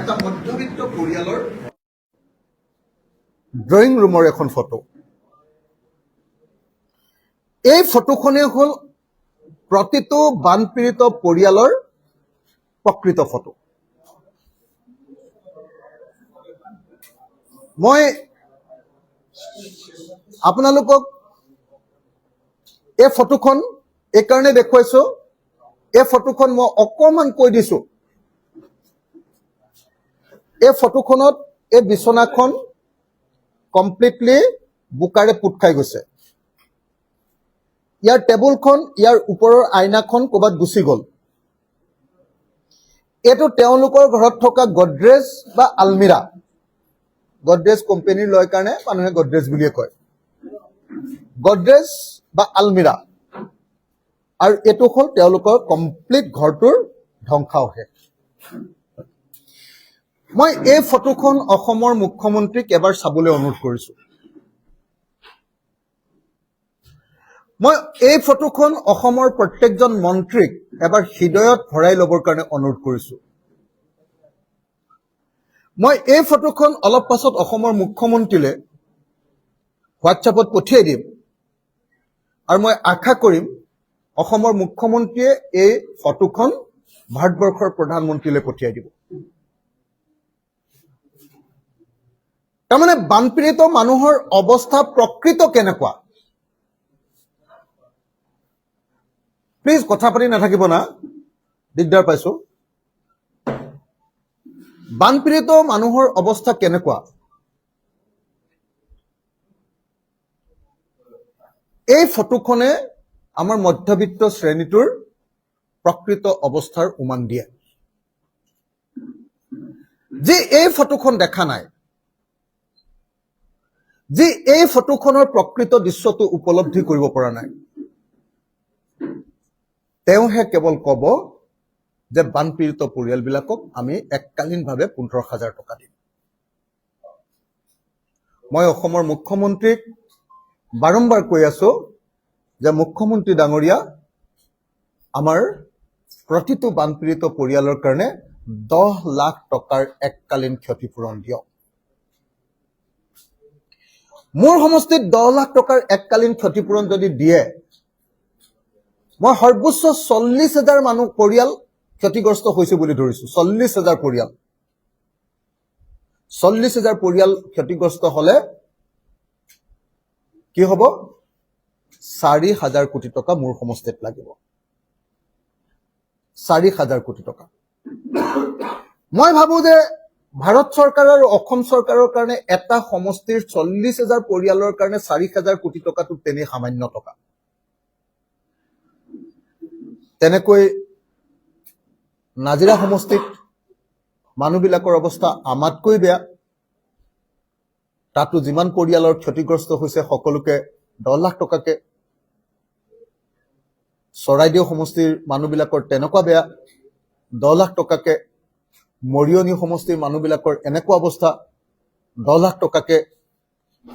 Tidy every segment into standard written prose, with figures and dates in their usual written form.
এটা মধ্যবিত্ত পৰিয়ালৰ ড্ৰয়িং ৰুমৰ এখন ফটো। এই ফটোখনে হ'ল প্ৰতিটো বানপীড়িত পৰিয়ালৰ প্ৰকৃত ফটো। মই আপোনালোকক এই ফটোখন এইকাৰণে দেখুৱাইছো, এই ফটোখন মই অকণমান কৈ দিছো। এই ফটোখনত এই বিছনাখন কমপ্লিটলি বোকাৰে পোত খাই গৈছে। ইয়াৰ টেবুলখন, ইয়াৰ ওপৰৰ আইনাখন ক'ৰবাত গুচি গ'ল। এইটো তেওঁলোকৰ ঘৰত থকা গডৰেজ বা আলমিৰা। গডৰেজ কোম্পানীৰ লয় কাৰণে মানুহে গডৰেজ বুলিয়ে কয়। গডৰেজ বা আলমিৰা, আৰু এইটো হ'ল তেওঁলোকৰ কমপ্লিট ঘৰটোৰ ধ্বংসাৱশেষ। মই এই ফটোখন অসমৰ মুখ্যমন্ত্ৰীক এবাৰ চাবলৈ অনুৰোধ কৰিছো। মই এই ফটোখন অসমৰ প্ৰত্যেকজন মন্ত্ৰীক এবাৰ হৃদয়ত ভৰাই ল'বৰ কাৰণে অনুৰোধ কৰিছো। মই এই ফটোখন অলপ পাছত অসমৰ মুখ্যমন্ত্ৰীলৈ হোৱাটছএপত পঠিয়াই দিম, আৰু মই আশা কৰিম অসমৰ মুখ্যমন্ত্ৰীয়ে এই ফটোখন ভাৰতবৰ্ষৰ প্ৰধানমন্ত্ৰীলৈ পঠিয়াই দিব। তাৰমানে বানপীড়িত মানুহৰ অৱস্থা প্ৰকৃত কেনেকুৱা? প্লিজ কথা পাতি নাথাকিব না, দিগদাৰ পাইছো। বানপীড়িত মানুহৰ অৱস্থা কেনেকুৱা? এই ফটোখনে আমাৰ মধ্যবিত্ত শ্ৰেণীটোৰ প্ৰকৃত অৱস্থাৰ উমান দিয়ে। যি এই ফটোখন দেখা নাই, যি এই ফটোখনৰ প্ৰকৃত দৃশ্যটো উপলব্ধি কৰিব পৰা নাই, তেওঁহে কেৱল ক'ব যে বানপীড়িত পৰিয়ালবিলাকক আমি এককালীনভাৱে 15,000 টকা দিম। মই অসমৰ মুখ্যমন্ত্ৰীক বাৰম্বাৰ কৈ আছো যে মুখ্যমন্ত্ৰী ডাঙৰীয়া, আমাৰ প্ৰতিটো বানপীড়িত পৰিয়ালৰ কাৰণে 10 লাখ টকাৰ এককালীন ক্ষতিপূৰণ দিয়ক। মোৰ সমষ্টিত 10 লাখ টকাৰ এককালীন ক্ষতিপূৰণ যদি দিয়ে, মই সৰ্বোচ্চ 40,000 মানুহ পৰিয়াল ক্ষতিগ্ৰস্ত হৈছে বুলি ধৰিছো। 40,000 পৰিয়াল, 40,000 পৰিয়াল ক্ষতিগ্ৰস্ত হলে কি হ'ব? 4,000 কোটি টকা মোৰ সমষ্টিত লাগিব। 4,000 কোটি টকা। মই ভাবো যে ভাৰত চৰকাৰ আৰু অসম চৰকাৰৰ কাৰণে এটা সমষ্টিৰ 40,000 পৰিয়ালৰ কাৰণে 4,000 কোটি টকাটো তেনেই সামান্য টকা। তেনেকৈ নাজিৰা সমষ্টিত মানুহবিলাকৰ অৱস্থা আমাতকৈ বেয়া। তাতো যিমান পৰিয়ালৰ ক্ষতিগ্ৰস্ত হৈছে সকলোকে 10 লাখ টকাকে। চৰাইদেউ সমষ্টিৰ মানুহবিলাকৰ তেনেকুৱা বেয়া, 10 লাখ টকাকে। মৰিয়নি সমষ্টিৰ মানুহবিলাকৰ এনেকুৱা অৱস্থা, 10 লাখ টকাকে।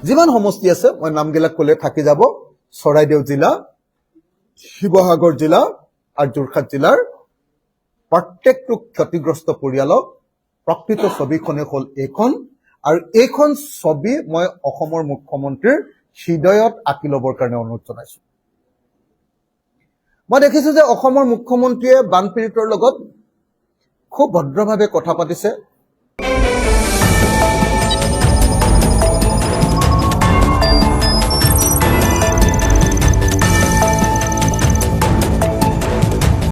যিমান সমষ্টি আছে মই নামবিলাক ক'লে থাকি যাব। চৰাইদেউ জিলা, শিৱসাগৰ জিলা আৰু যোৰহাট জিলাৰ প্ৰত্যেকটো ক্ষতিগ্ৰস্ত পৰিয়ালক প্ৰকৃত ছবিখনে হ'ল এইখন, আৰু এইখন ছবি মই অসমৰ মুখ্যমন্ত্ৰীৰ হৃদয়ত আঁকি ল'বৰ কাৰণে অনুৰোধ জনাইছো। মই দেখিছো যে অসমৰ মুখ্যমন্ত্ৰীয়ে বানপীড়িতৰ লগত খুব ভদ্ৰভাৱে কথা পাতিছে।